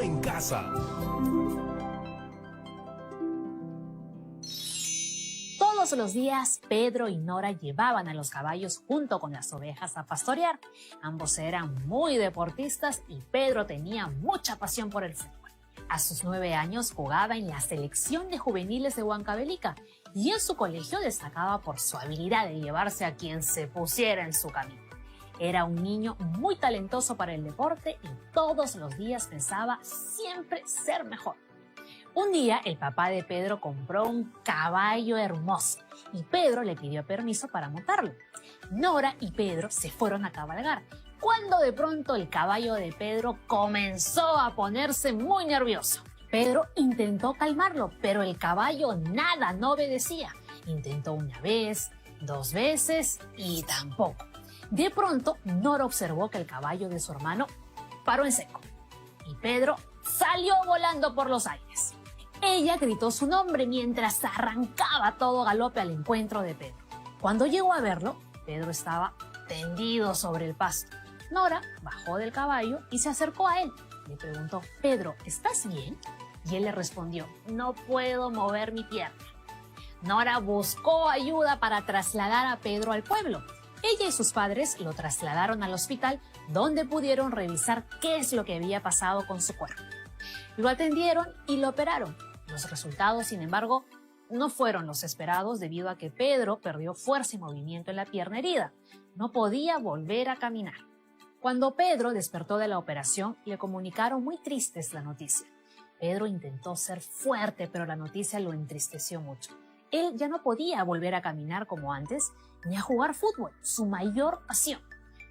en casa. Todos los días, Pedro y Nora llevaban a los caballos junto con las ovejas a pastorear. Ambos eran muy deportistas y Pedro tenía mucha pasión por el fútbol. A sus 9 años jugaba en la selección de juveniles de Huancavelica y en su colegio destacaba por su habilidad de llevarse a quien se pusiera en su camino. Era un niño muy talentoso para el deporte y todos los días pensaba siempre ser mejor. Un día el papá de Pedro compró un caballo hermoso y Pedro le pidió permiso para montarlo. Nora y Pedro se fueron a cabalgar, cuando de pronto el caballo de Pedro comenzó a ponerse muy nervioso. Pedro intentó calmarlo, pero el caballo nada, no obedecía. Intentó una vez, 2 veces y tampoco. De pronto, Nora observó que el caballo de su hermano paró en seco y Pedro salió volando por los aires. Ella gritó su nombre mientras arrancaba a todo galope al encuentro de Pedro. Cuando llegó a verlo, Pedro estaba tendido sobre el pasto. Nora bajó del caballo y se acercó a él. Le preguntó: «Pedro, ¿estás bien?». Y él le respondió: «No puedo mover mi pierna». Nora buscó ayuda para trasladar a Pedro al pueblo. Ella y sus padres lo trasladaron al hospital, donde pudieron revisar qué es lo que había pasado con su cuerpo. Lo atendieron y lo operaron. Los resultados, sin embargo, no fueron los esperados debido a que Pedro perdió fuerza y movimiento en la pierna herida. No podía volver a caminar. Cuando Pedro despertó de la operación, le comunicaron muy tristes la noticia. Pedro intentó ser fuerte, pero la noticia lo entristeció mucho. Él ya no podía volver a caminar como antes, ni a jugar fútbol, su mayor pasión.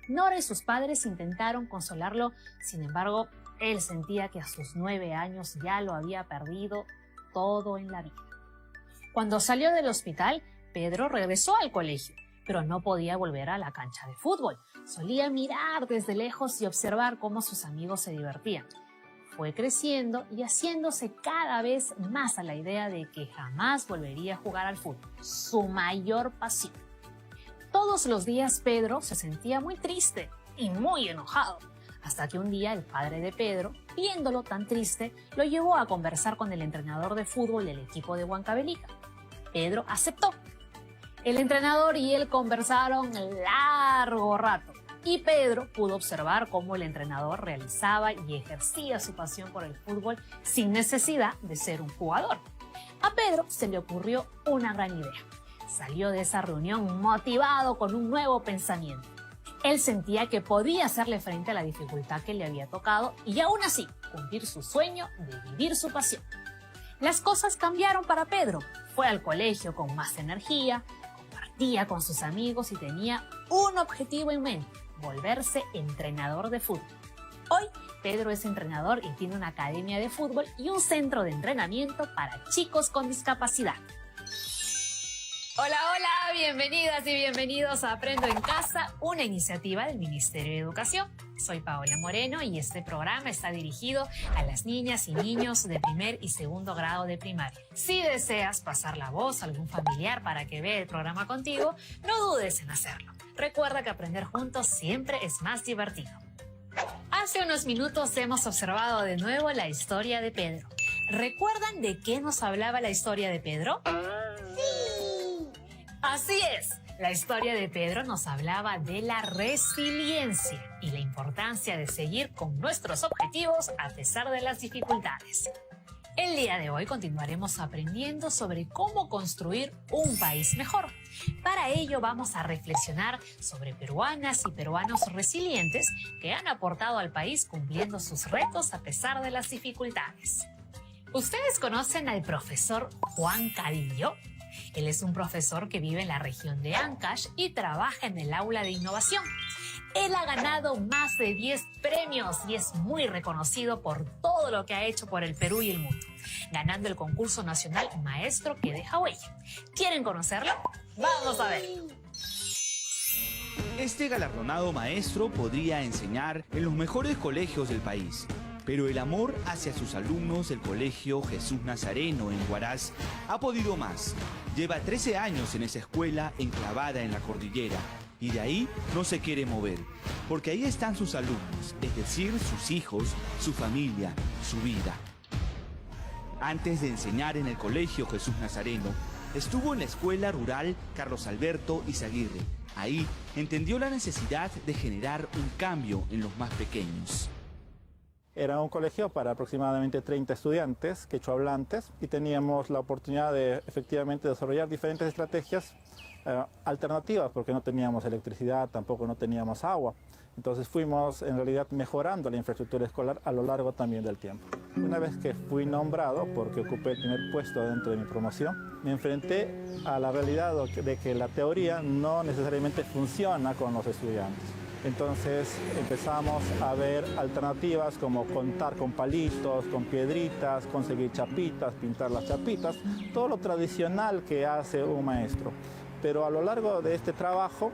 Nora y sus padres intentaron consolarlo, sin embargo, él sentía que a sus 9 años ya lo había perdido todo en la vida. Cuando salió del hospital, Pedro regresó al colegio, pero no podía volver a la cancha de fútbol. Solía mirar desde lejos y observar cómo sus amigos se divertían. Fue creciendo y haciéndose cada vez más a la idea de que jamás volvería a jugar al fútbol, su mayor pasión. Todos los días Pedro se sentía muy triste y muy enojado, hasta que un día el padre de Pedro, viéndolo tan triste, lo llevó a conversar con el entrenador de fútbol del equipo de Huancavelica. Pedro aceptó. El entrenador y él conversaron largo rato. Y Pedro pudo observar cómo el entrenador realizaba y ejercía su pasión por el fútbol sin necesidad de ser un jugador. A Pedro se le ocurrió una gran idea. Salió de esa reunión motivado con un nuevo pensamiento. Él sentía que podía hacerle frente a la dificultad que le había tocado y aún así cumplir su sueño de vivir su pasión. Las cosas cambiaron para Pedro. Fue al colegio con más energía, compartía con sus amigos y tenía un objetivo en mente: volverse entrenador de fútbol. Hoy, Pedro es entrenador y tiene una academia de fútbol y un centro de entrenamiento para chicos con discapacidad. Hola, hola, bienvenidas y bienvenidos a Aprendo en Casa, una iniciativa del Ministerio de Educación. Soy Paola Moreno y este programa está dirigido a las niñas y niños de primer y segundo grado de primaria. Si deseas pasar la voz a algún familiar para que vea el programa contigo, no dudes en hacerlo. Recuerda que aprender juntos siempre es más divertido. Hace unos minutos hemos observado de nuevo la historia de Pedro. ¿Recuerdan de qué nos hablaba la historia de Pedro? ¡Sí! Así es. La historia de Pedro nos hablaba de la resiliencia y la importancia de seguir con nuestros objetivos a pesar de las dificultades. El día de hoy continuaremos aprendiendo sobre cómo construir un país mejor. Para ello vamos a reflexionar sobre peruanas y peruanos resilientes que han aportado al país cumpliendo sus retos a pesar de las dificultades. ¿Ustedes conocen al profesor Juan Cadillo? Él es un profesor que vive en la región de Ancash y trabaja en el aula de innovación. Él ha ganado más de 10 premios y es muy reconocido por todo lo que ha hecho por el Perú y el mundo, ganando el concurso nacional Maestro que deja huella. ¿Quieren conocerlo? ¡Vamos a ver! Este galardonado maestro podría enseñar en los mejores colegios del país, pero el amor hacia sus alumnos del Colegio Jesús Nazareno en Huaraz ha podido más. Lleva 13 años en esa escuela enclavada en la cordillera y de ahí no se quiere mover, porque ahí están sus alumnos, es decir, sus hijos, su familia, su vida. Antes de enseñar en el Colegio Jesús Nazareno, estuvo en la escuela rural Carlos Alberto Izaguirre. Ahí entendió la necesidad de generar un cambio en los más pequeños. Era un colegio para aproximadamente 30 estudiantes quechohablantes y teníamos la oportunidad de efectivamente desarrollar diferentes estrategias alternativas, porque no teníamos electricidad, tampoco no teníamos agua. Entonces fuimos en realidad mejorando la infraestructura escolar a lo largo también del tiempo. Una vez que fui nombrado, porque ocupé el primer puesto dentro de mi promoción, me enfrenté a la realidad de que la teoría no necesariamente funciona con los estudiantes. Entonces empezamos a ver alternativas como contar con palitos, con piedritas, conseguir chapitas, pintar las chapitas, todo lo tradicional que hace un maestro. Pero a lo largo de este trabajo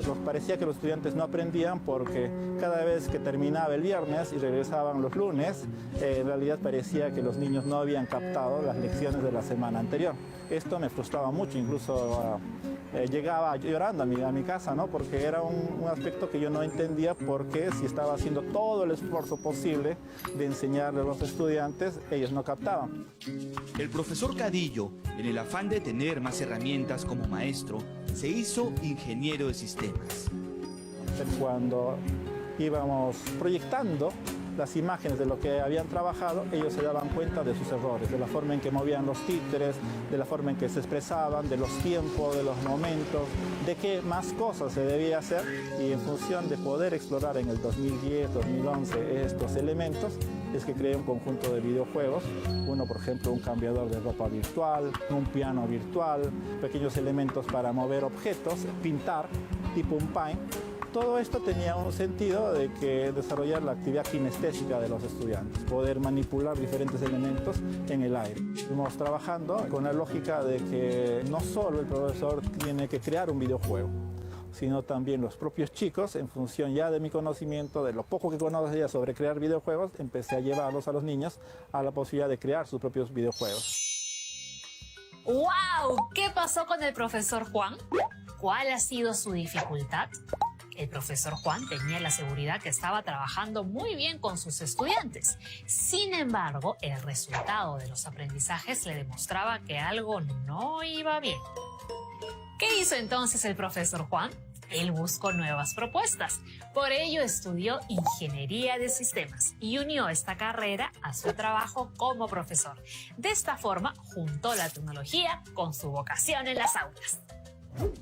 nos parecía que los estudiantes no aprendían porque cada vez que terminaba el viernes y regresaban los lunes, en realidad parecía que los niños no habían captado las lecciones de la semana anterior. Esto me frustraba mucho, incluso llegaba llorando a mi casa, ¿no? Porque era un aspecto que yo no entendía, porque si estaba haciendo todo el esfuerzo posible de enseñarle a los estudiantes, ellos no captaban. El profesor Cadillo, en el afán de tener más herramientas como maestro, se hizo ingeniero de sistemas. Cuando íbamos proyectando las imágenes de lo que habían trabajado, ellos se daban cuenta de sus errores, de la forma en que movían los títeres, de la forma en que se expresaban, de los tiempos, de los momentos, de qué más cosas se debía hacer, y en función de poder explorar en el 2010, 2011 estos elementos, es que creé un conjunto de videojuegos, uno por ejemplo un cambiador de ropa virtual, un piano virtual, pequeños elementos para mover objetos, pintar, tipo un paint. Todo esto tenía un sentido de que desarrollar la actividad kinestésica de los estudiantes, poder manipular diferentes elementos en el aire. Estuvimos trabajando con la lógica de que no solo el profesor tiene que crear un videojuego, sino también los propios chicos, en función ya de mi conocimiento, de lo poco que conocía sobre crear videojuegos, empecé a llevarlos a los niños a la posibilidad de crear sus propios videojuegos. ¡Wow! ¿Qué pasó con el profesor Juan? ¿Cuál ha sido su dificultad? El profesor Juan tenía la seguridad que estaba trabajando muy bien con sus estudiantes. Sin embargo, el resultado de los aprendizajes le demostraba que algo no iba bien. ¿Qué hizo entonces el profesor Juan? Él buscó nuevas propuestas. Por ello estudió Ingeniería de Sistemas y unió esta carrera a su trabajo como profesor. De esta forma, juntó la tecnología con su vocación en las aulas.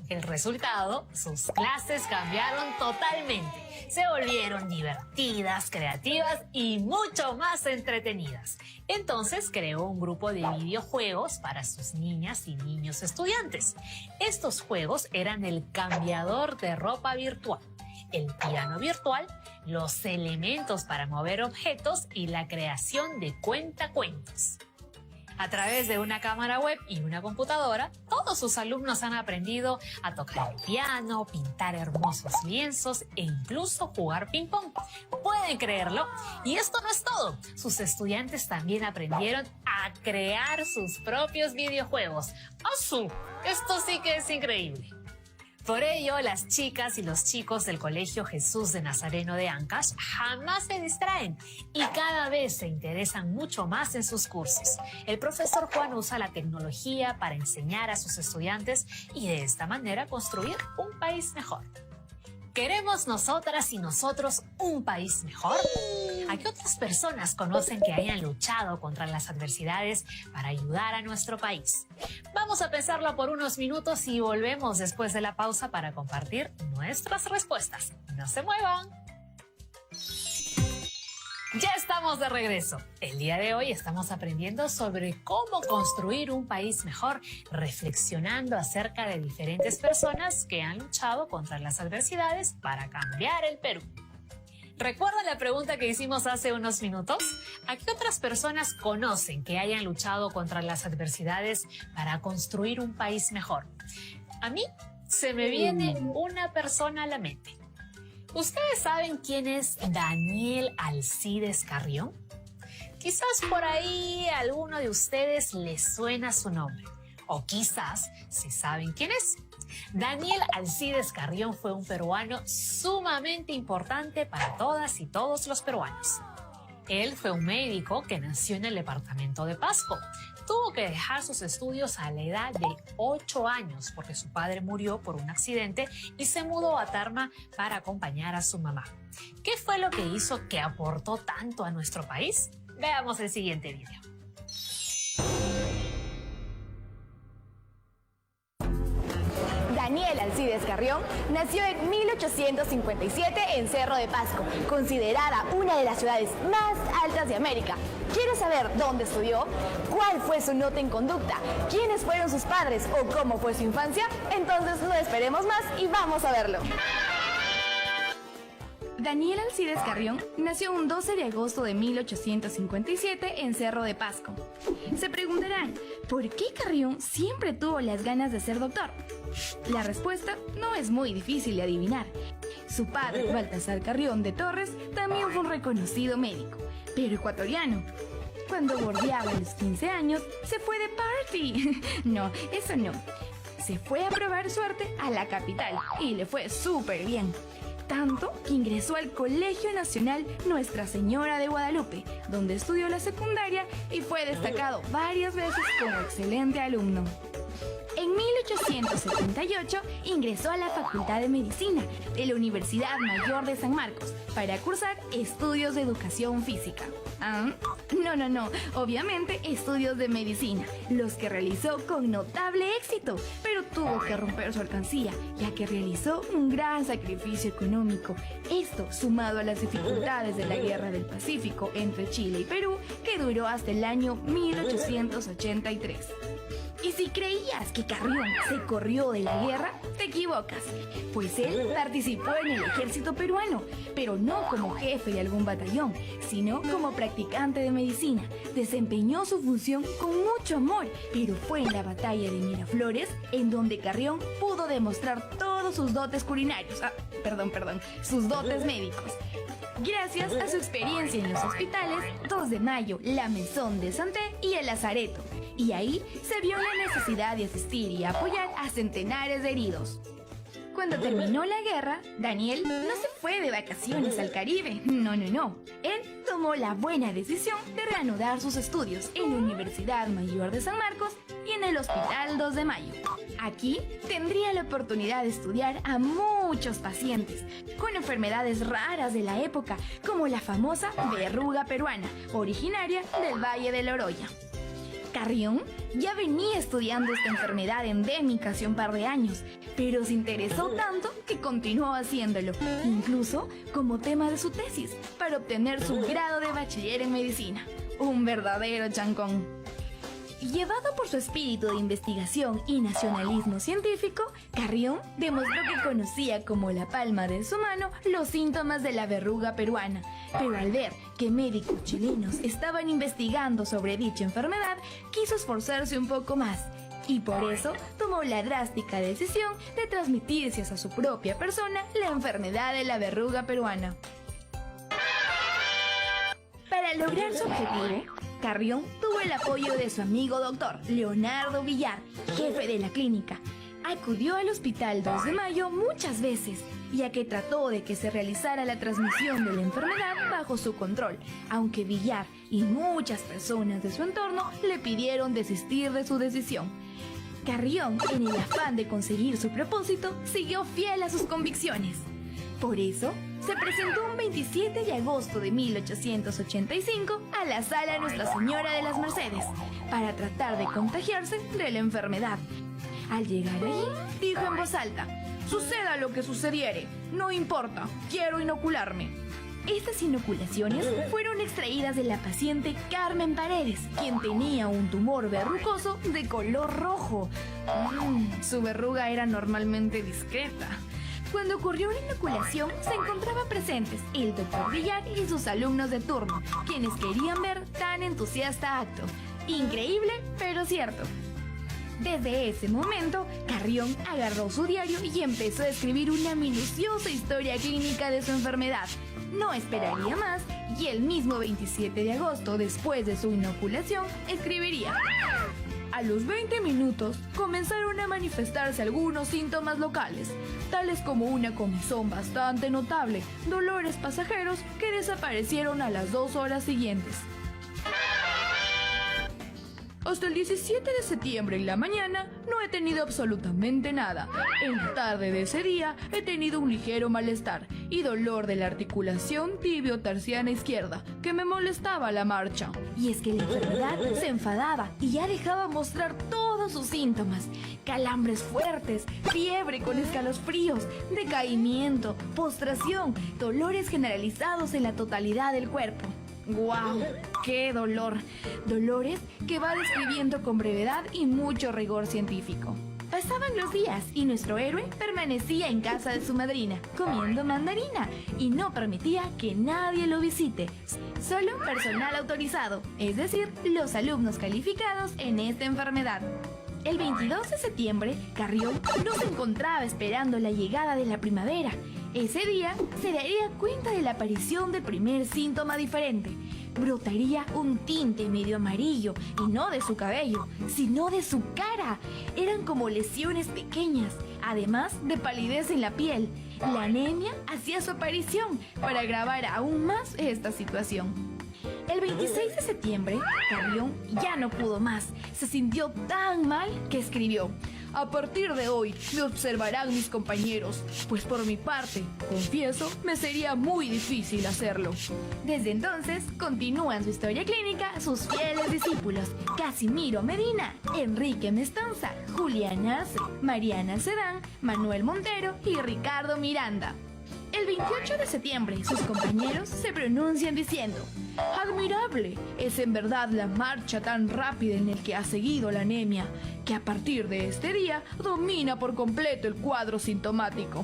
El resultado, sus clases cambiaron totalmente. Se volvieron divertidas, creativas y mucho más entretenidas. Entonces creó un grupo de videojuegos para sus niñas y niños estudiantes. Estos juegos eran el cambiador de ropa virtual, el piano virtual, los elementos para mover objetos y la creación de cuentacuentos. A través de una cámara web y una computadora, todos sus alumnos han aprendido a tocar el piano, pintar hermosos lienzos e incluso jugar ping-pong. ¿Pueden creerlo? Y esto no es todo. Sus estudiantes también aprendieron a crear sus propios videojuegos. ¡Asu! Esto sí que es increíble. Por ello, las chicas y los chicos del Colegio Jesús de Nazareno de Ancash jamás se distraen y cada vez se interesan mucho más en sus cursos. El profesor Juan usa la tecnología para enseñar a sus estudiantes y de esta manera construir un país mejor. ¿Queremos nosotras y nosotros un país mejor? ¿A qué otras personas conocen que hayan luchado contra las adversidades para ayudar a nuestro país? Vamos a pensarlo por unos minutos y volvemos después de la pausa para compartir nuestras respuestas. ¡No se muevan! Ya estamos de regreso. El día de hoy estamos aprendiendo sobre cómo construir un país mejor, reflexionando acerca de diferentes personas que han luchado contra las adversidades para cambiar el Perú. ¿Recuerda la pregunta que hicimos hace unos minutos? ¿A qué otras personas conocen que hayan luchado contra las adversidades para construir un país mejor? A mí se me viene una persona a la mente. ¿Ustedes saben quién es Daniel Alcides Carrión? Quizás por ahí a alguno de ustedes les suena su nombre. O quizás si saben quién es. Daniel Alcides Carrión fue un peruano sumamente importante para todas y todos los peruanos. Él fue un médico que nació en el departamento de Pasco. Tuvo que dejar sus estudios a la edad de 8 años porque su padre murió por un accidente y se mudó a Tarma para acompañar a su mamá. ¿Qué fue lo que hizo que aportó tanto a nuestro país? Veamos el siguiente video. Daniel Alcides Carrión nació en 1857 en Cerro de Pasco, considerada una de las ciudades más altas de América. ¿Quieres saber dónde estudió? ¿Cuál fue su nota en conducta? ¿Quiénes fueron sus padres o cómo fue su infancia? Entonces no esperemos más y vamos a verlo. Daniel Alcides Carrión nació un 12 de agosto de 1857 en Cerro de Pasco. Se preguntarán, ¿por qué Carrión siempre tuvo las ganas de ser doctor? La respuesta no es muy difícil de adivinar. Su padre, Baltasar Carrión de Torres, también fue un reconocido médico, pero ecuatoriano. Cuando bordeaba los 15 años, se fue de party. No, eso no. Se fue a probar suerte a la capital y le fue súper bien. Tanto que ingresó al Colegio Nacional Nuestra Señora de Guadalupe, donde estudió la secundaria y fue destacado varias veces como excelente alumno. En 1878 ingresó a la Facultad de Medicina de la Universidad Mayor de San Marcos para cursar estudios de educación física. No, obviamente estudios de medicina, los que realizó con notable éxito, pero tuvo que romper su alcancía, ya que realizó un gran sacrificio económico. Esto sumado a las dificultades de la Guerra del Pacífico entre Chile y Perú, que duró hasta el año 1883. Y si creías que Carrión se corrió de la guerra, te equivocas, pues él participó en el ejército peruano, pero no como jefe de algún batallón, sino como practicante de medicina. Desempeñó su función con mucho amor, pero fue en la batalla de Miraflores en donde Carrión pudo demostrar todos sus dotes culinarios, sus dotes médicos. Gracias a su experiencia en los hospitales 2 de Mayo, la Maison de Santé y el Lazareto. Y ahí se vio la necesidad de asistir y apoyar a centenares de heridos. Cuando terminó la guerra, Daniel no se fue de vacaciones al Caribe. No. Él tomó la buena decisión de reanudar sus estudios en la Universidad Mayor de San Marcos y en el Hospital 2 de Mayo. Aquí tendría la oportunidad de estudiar a muchos pacientes con enfermedades raras de la época, como la famosa verruga peruana, originaria del Valle de Loroya. Carrión ya venía estudiando esta enfermedad endémica hace un par de años, pero se interesó tanto que continuó haciéndolo, incluso como tema de su tesis, para obtener su grado de bachiller en medicina. Un verdadero chancón. Llevado por su espíritu de investigación y nacionalismo científico, Carrión demostró que conocía como la palma de su mano los síntomas de la verruga peruana, pero al ver que médicos chilenos estaban investigando sobre dicha enfermedad, quiso esforzarse un poco más, y por eso tomó la drástica decisión de transmitirse a su propia persona la enfermedad de la verruga peruana. Para lograr su objetivo, Carrión tuvo el apoyo de su amigo doctor Leonardo Villar, jefe de la clínica. Acudió al Hospital 2 de Mayo muchas veces, ya que trató de que se realizara la transmisión de la enfermedad bajo su control, aunque Villar y muchas personas de su entorno le pidieron desistir de su decisión. Carrión, en el afán de conseguir su propósito, siguió fiel a sus convicciones. Por eso, se presentó un 27 de agosto de 1885 a la sala Nuestra Señora de las Mercedes para tratar de contagiarse de la enfermedad. Al llegar allí, dijo en voz alta: «Suceda lo que sucediere, no importa, quiero inocularme». Estas inoculaciones fueron extraídas de la paciente Carmen Paredes, quien tenía un tumor verrucoso de color rojo. Su verruga era normalmente discreta. Cuando ocurrió la inoculación, se encontraban presentes el doctor Villar y sus alumnos de turno, quienes querían ver tan entusiasta acto. Increíble, pero cierto. Desde ese momento, Carrión agarró su diario y empezó a escribir una minuciosa historia clínica de su enfermedad. No esperaría más y el mismo 27 de agosto, después de su inoculación, escribiría: A los 20 minutos comenzaron a manifestarse algunos síntomas locales, tales como una comezón bastante notable, dolores pasajeros que desaparecieron a las 2 horas siguientes. Hasta el 17 de septiembre en la mañana no he tenido absolutamente nada. En la tarde de ese día he tenido un ligero malestar y dolor de la articulación tibio-tarsiana izquierda que me molestaba la marcha. Y es que la enfermedad se enfadaba y ya dejaba mostrar todos sus síntomas. Calambres fuertes, fiebre con escalofríos, decaimiento, postración, dolores generalizados en la totalidad del cuerpo. ¡Guau! ¡Qué dolor! Dolores que va describiendo con brevedad y mucho rigor científico. Pasaban los días y nuestro héroe permanecía en casa de su madrina, comiendo mandarina, y no permitía que nadie lo visite. Solo personal autorizado, es decir, los alumnos calificados en esta enfermedad. El 22 de septiembre, Carrión no se encontraba esperando la llegada de la primavera. Ese día se daría cuenta de la aparición del primer síntoma diferente. Brotaría un tinte medio amarillo, y no de su cabello, sino de su cara. Eran como lesiones pequeñas, además de palidez en la piel. La anemia hacía su aparición para agravar aún más esta situación. El 26 de septiembre, Carrión ya no pudo más. Se sintió tan mal que escribió: a partir de hoy me observarán mis compañeros, pues por mi parte, confieso, me sería muy difícil hacerlo. Desde entonces, continúan su historia clínica sus fieles discípulos: Casimiro Medina, Enrique Mestanza, Juliana Arce, Mariana Sedán, Manuel Montero y Ricardo Miranda. El 28 de septiembre, sus compañeros se pronuncian diciendo: admirable es en verdad la marcha tan rápida en el que ha seguido la anemia, que a partir de este día domina por completo el cuadro sintomático.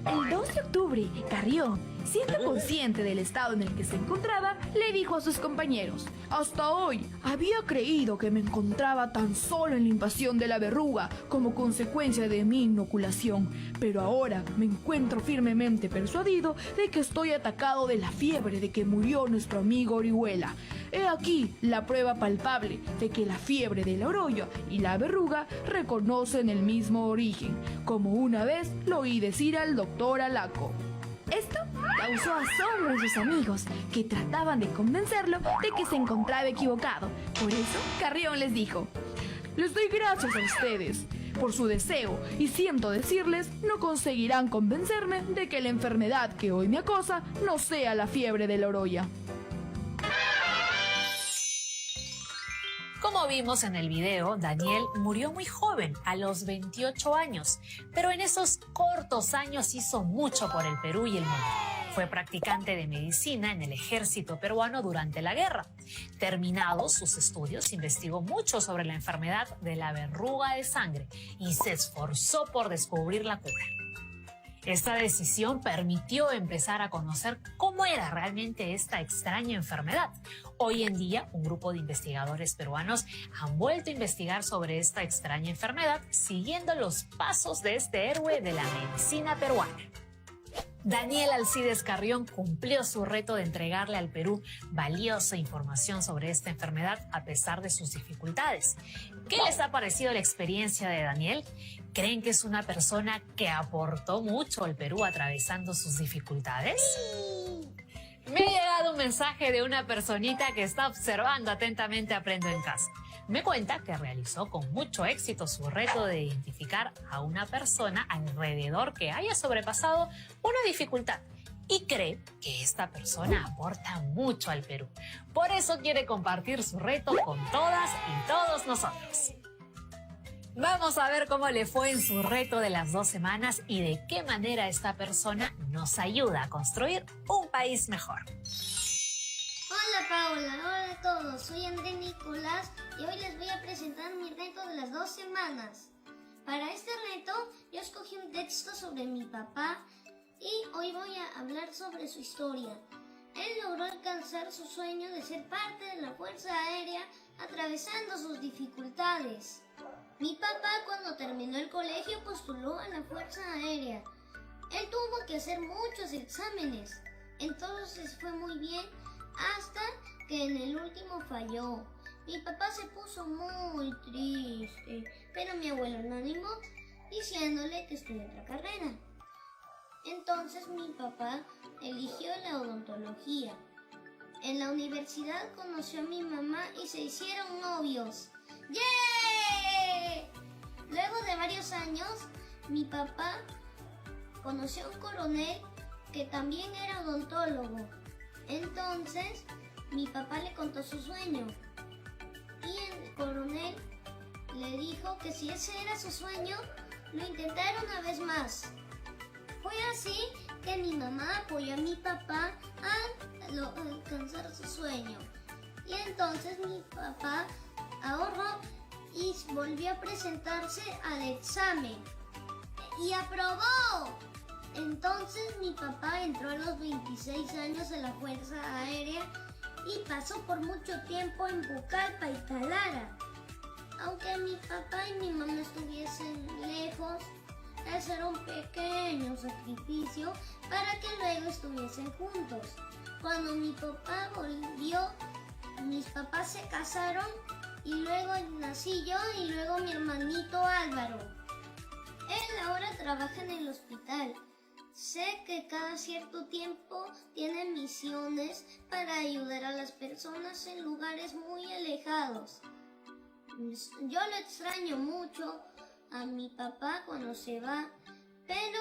El 2 de octubre, Carrión, siendo consciente del estado en el que se encontraba, le dijo a sus compañeros: hasta hoy había creído que me encontraba tan solo en la invasión de la verruga como consecuencia de mi inoculación, pero ahora me encuentro firmemente persuadido de que estoy atacado de la fiebre de que murió nuestro amigo Orihuela. He aquí la prueba palpable de que la fiebre de la orolla y la verruga reconocen el mismo origen, como una vez lo oí decir al doctor Alaco. Esto causó asombro en sus amigos, que trataban de convencerlo de que se encontraba equivocado. Por eso, Carrión les dijo: les doy gracias a ustedes por su deseo, y siento decirles, no conseguirán convencerme de que la enfermedad que hoy me acosa no sea la fiebre de la orolla. Como vimos en el video, Daniel murió muy joven, a los 28 años, pero en esos cortos años hizo mucho por el Perú y el mundo. Fue practicante de medicina en el ejército peruano durante la guerra. Terminados sus estudios, investigó mucho sobre la enfermedad de la verruga de sangre y se esforzó por descubrir la cura. Esta decisión permitió empezar a conocer cómo era realmente esta extraña enfermedad. Hoy en día, un grupo de investigadores peruanos han vuelto a investigar sobre esta extraña enfermedad, siguiendo los pasos de este héroe de la medicina peruana. Daniel Alcides Carrión cumplió su reto de entregarle al Perú valiosa información sobre esta enfermedad a pesar de sus dificultades. ¿Qué les ha parecido la experiencia de Daniel? ¿Creen que es una persona que aportó mucho al Perú atravesando sus dificultades? Me ha llegado un mensaje de una personita que está observando atentamente Aprendo en Casa. Me cuenta que realizó con mucho éxito su reto de identificar a una persona alrededor que haya sobrepasado una dificultad y cree que esta persona aporta mucho al Perú. Por eso quiere compartir su reto con todas y todos nosotros. Vamos a ver cómo le fue en su reto de las 2 semanas y de qué manera esta persona nos ayuda a construir un país mejor. Hola Paula, hola a todos, soy André Nicolás y hoy les voy a presentar mi reto de las 2 semanas. Para este reto yo escogí un texto sobre mi papá y hoy voy a hablar sobre su historia. Él logró alcanzar su sueño de ser parte de la Fuerza Aérea atravesando sus dificultades. Mi papá cuando terminó el colegio postuló a la Fuerza Aérea. Él tuvo que hacer muchos exámenes, entonces fue muy bien hasta que en el último falló. Mi papá se puso muy triste, pero mi abuelo lo animó diciéndole que estudie otra carrera. Entonces mi papá eligió la odontología. En la universidad conoció a mi mamá y se hicieron novios. ¡Yeah! Luego de varios años, mi papá conoció a un coronel que también era odontólogo. Entonces, mi papá le contó su sueño. Y el coronel le dijo que si ese era su sueño, lo intentara una vez más. Fue así que mi mamá apoyó a mi papá a alcanzar su sueño. Y entonces mi papá ahorró y volvió a presentarse al examen. ¡Y aprobó! Entonces mi papá entró a los 26 años en la Fuerza Aérea y pasó por mucho tiempo en Pucallpa y Talara. Aunque mi papá y mi mamá estuviesen lejos, ese era un pequeño sacrificio para que luego estuviesen juntos. Cuando mi papá volvió, mis papás se casaron y luego nací yo y luego mi hermanito Álvaro. Él ahora trabaja en el hospital. Sé que cada cierto tiempo tiene misiones para ayudar a las personas en lugares muy alejados. Yo lo extraño mucho a mi papá cuando se va, pero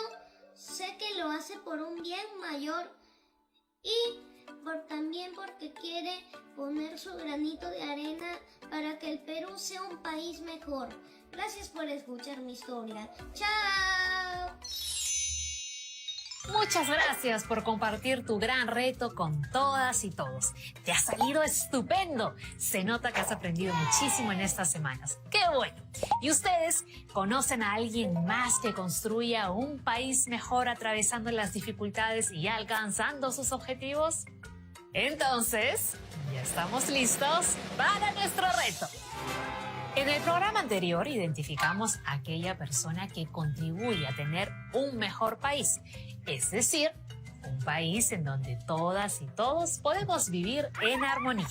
sé que lo hace por un bien mayor y también porque quiere poner su granito de arena para que el Perú sea un país mejor. Gracias por escuchar mi historia. ¡Chao! Muchas gracias por compartir tu gran reto con todas y todos. Te ha salido estupendo. Se nota que has aprendido muchísimo en estas semanas. ¡Qué bueno! ¿Y ustedes conocen a alguien más que construya un país mejor atravesando las dificultades y alcanzando sus objetivos? Entonces, ya estamos listos para nuestro reto. En el programa anterior identificamos a aquella persona que contribuye a tener un mejor país, es decir, un país en donde todas y todos podemos vivir en armonía.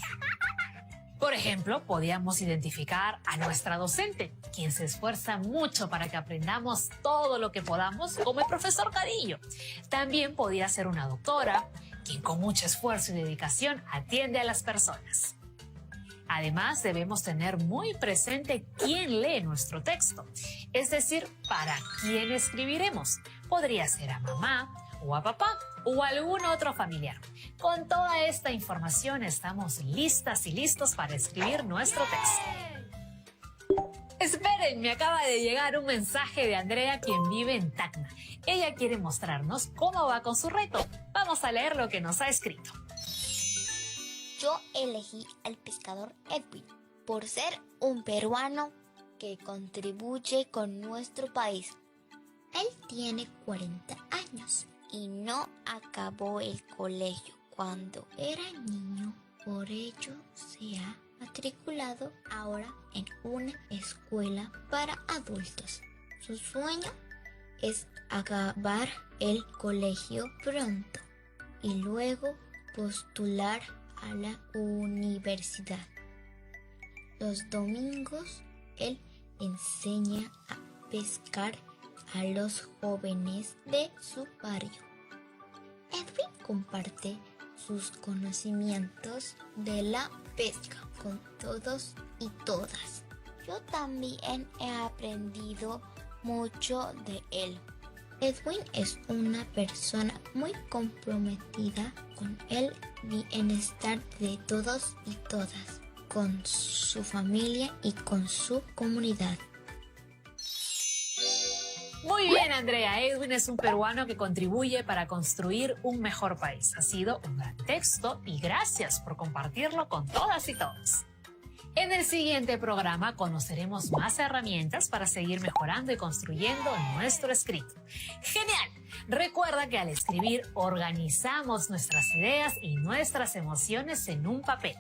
Por ejemplo, podíamos identificar a nuestra docente, quien se esfuerza mucho para que aprendamos todo lo que podamos, como el profesor Cadillo. También podía ser una doctora, quien con mucho esfuerzo y dedicación atiende a las personas. Además, debemos tener muy presente quién lee nuestro texto, es decir, para quién escribiremos. Podría ser a mamá, o a papá, o a algún otro familiar. Con toda esta información estamos listas y listos para escribir nuestro texto. Esperen, me acaba de llegar un mensaje de Andrea, quien vive en Tacna. Ella quiere mostrarnos cómo va con su reto. Vamos a leer lo que nos ha escrito. Yo elegí al pescador Edwin por ser un peruano que contribuye con nuestro país. Él tiene 40 años y no acabó el colegio cuando era niño. Por ello se ha matriculado ahora en una escuela para adultos. Su sueño es acabar el colegio pronto y luego postular a la universidad. Los domingos él enseña a pescar a los jóvenes de su barrio. Edwin comparte sus conocimientos de la pesca con todos y todas. Yo también he aprendido mucho de él. Edwin es una persona muy comprometida con el bienestar de todos y todas, con su familia y con su comunidad. Muy bien, Andrea. Edwin es un peruano que contribuye para construir un mejor país. Ha sido un gran texto y gracias por compartirlo con todas y todos. En el siguiente programa conoceremos más herramientas para seguir mejorando y construyendo nuestro escrito. ¡Genial! Recuerda que al escribir organizamos nuestras ideas y nuestras emociones en un papel.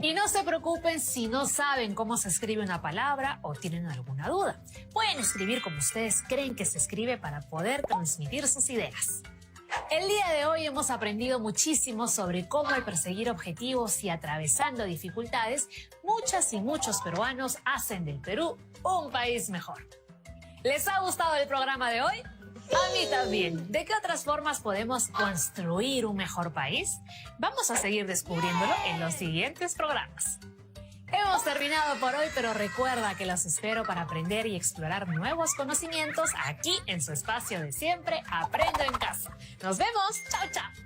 Y no se preocupen si no saben cómo se escribe una palabra o tienen alguna duda. Pueden escribir como ustedes creen que se escribe para poder transmitir sus ideas. El día de hoy hemos aprendido muchísimo sobre cómo al perseguir objetivos y atravesando dificultades, muchas y muchos peruanos hacen del Perú un país mejor. ¿Les ha gustado el programa de hoy? A mí también. ¿De qué otras formas podemos construir un mejor país? Vamos a seguir descubriéndolo en los siguientes programas. Hemos terminado por hoy, pero recuerda que los espero para aprender y explorar nuevos conocimientos aquí en su espacio de siempre, Aprendo en Casa. ¡Nos vemos! ¡Chao, chao!